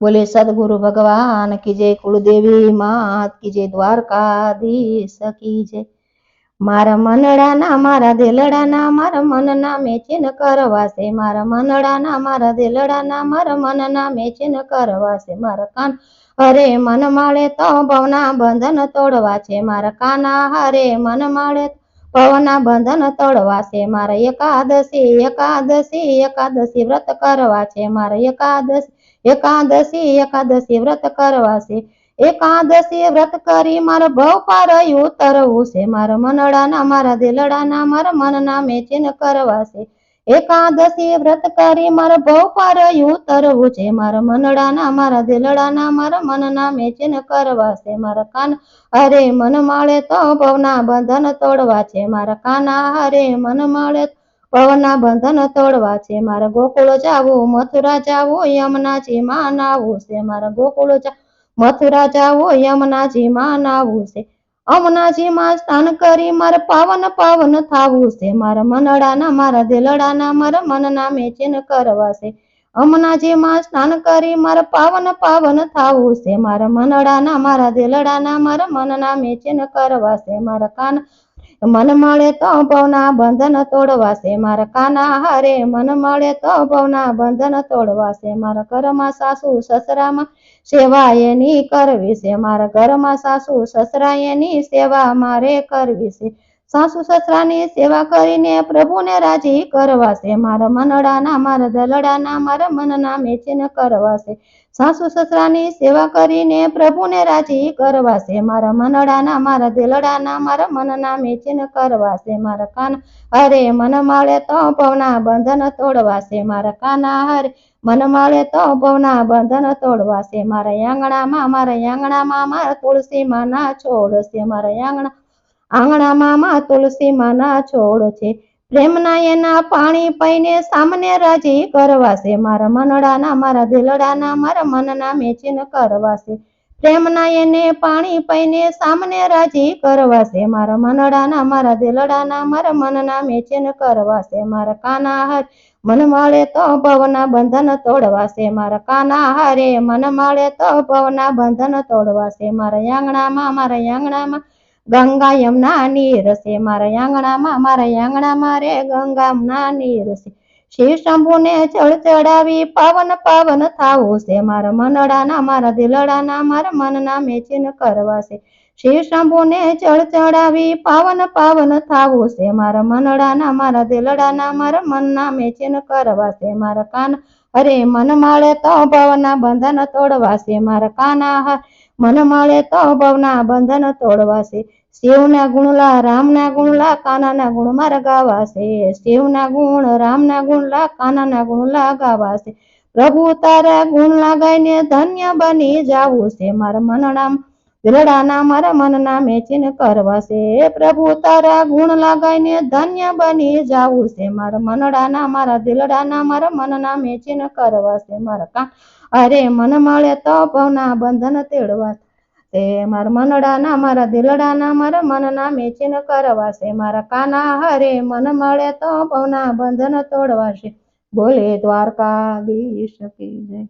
बोले सदगुरु भगवान की जय, कुलदेवी मात की जय, द्वारकाधीश की जय। मारा मनडाना मारा दिलडाना मारा मनना मेचिन करवासे, मारा मनडाना मारा दिलडाना मारा मनना मेचिन करवासे। मारा कान हरे मन माळे तो भवना बंधन तोड़वा छे, मारा काना हरे मन माळे भवना बंधन तोड़वा छे। मारा एकादशी एकादशी एकादशी व्रत करवा छे, मारा एकादशी एकादशी एकादशी व्रत करवा छे। एकादशी व्रत करी मारा भव पार उतरवू छे, मारा मनडाना मारा दिलडाना मारा मनना मेचिन करवा छे। एकादशी व्रत करी मारा भव पार उतरवू छे, मारा मनडाना मारा दिलडाना मारा मनना मेचिन करवा छे। मारा कान हरे मन माळे तो भवना बंधन तोड़वा छे, मारा काना हरे मन माळे भवना बंधन तोड़वा छे। मारा गोकुळ जावू मथुरा जावू यमुनाजी માં નાવું છે, મારા ગોકુળ મથુરા જાવો યમુનાજી માં નાવું છે। અમનાજી માં સ્નાન કરી મારે પાવન પાવન થાવું છે, મારા મનડાના મારા દિલડાના મારા મનના મેચીન કરવા છે। અમનાજી માં સ્નાન કરી મારે પાવન પાવન થાવું છે, મારા મનડાના મારા દિલડાના મારા મનના મેચીન કરવા છે। મારા કાન मन माळे तो भवना बंधन तोड़वा छे, मारा काना हरे मन माळे तो भवना बंधन तोड़वा छे। मारा घरमा सासू ससरा में सेवा एनी करवी छे, मारा घरमा सासू ससरा एनी सेवा मारे करवी छे। सासू ससरानी सेवा करीने प्रभुने राजी करवा छे, मारा मनडाना मारा दलडाना मारा मनना मेचीन करवा छे। सासू ससरानी सेवा करीने प्रभुने राजी करवा छे, मारा मनडाना मारा दिलडाना मारा मनना मेचीन करवा छे। मारा कान हरे मन माळे तो भवना बंधन तोड़वा छे, मारा काना हरे मन माळे तो भवना बंधन तोड़वा छे। मारा आंगणामां मारा तुलसी माना छोड़ छे, मारा आंगणामां मां तुलसी माना छोड़ छे। प्रेमना एना पाणी पीने सामने राजी करवा छे, मारा मनडाना मारा दिलडाना मारा मनना मेचीन करवा छे। प्रेमना एने पाणी पीने सामने राजी करवा छे, मारा मनडाना मारा दिलडाना मारा मनना मेचीन करवा छे। मारा काना हरे मन माळे तो भवना बंधन तोड़वा छे, मारा काना हरे मन माळे तो भवना बंधन तोड़वा छे। मारा आंगणामां गंगा यमुना नीर छे, मारा आंगणामां रे गंगा यमुना नीर छे। शिव शंभुने जल चढ़ावी पावन पावन थावू छे, मारा मनडाना मारा दिलडाना मारा मनना मेचीन करवा छे। शिव शंभुने जल चढ़ावी पावन पावन थावू छे, मारा मनडाना मारा दिलडाना मारा मनना मेचीन करवा छे। मारा कान हरे मन माळे तो भवना बंधन तोड़वा छे, मारा काना मन माळे तो भवना बंधन तोड़वा छे। शिवना गुणला रामना गुणला कानाना गुण मारा गावा छे, शिवना गुण रामना गुणला कानाना गुणला गावा छे। प्रभु तारा गुण लगाईने धन्य बनी जावू छे, मारा मनना दिलडाना मारा मनना मेचीन करवा छे। प्रभु तारा गुण लगाईने धन्य बनी जावू छे, मारा मनडाना मारा दिलडाना मारा मनना मेचीन करवा छे। मारा कान हरे मन माळे तो भवना बंधन तेड़वा छे, मारा मनडाना मारा दिलडाना मारा मनना मेचीन करवा छे। मारा काना हरे मन माळे तो भवना बंधन तोड़वा छे। बोले द्वारकाधीश की जय।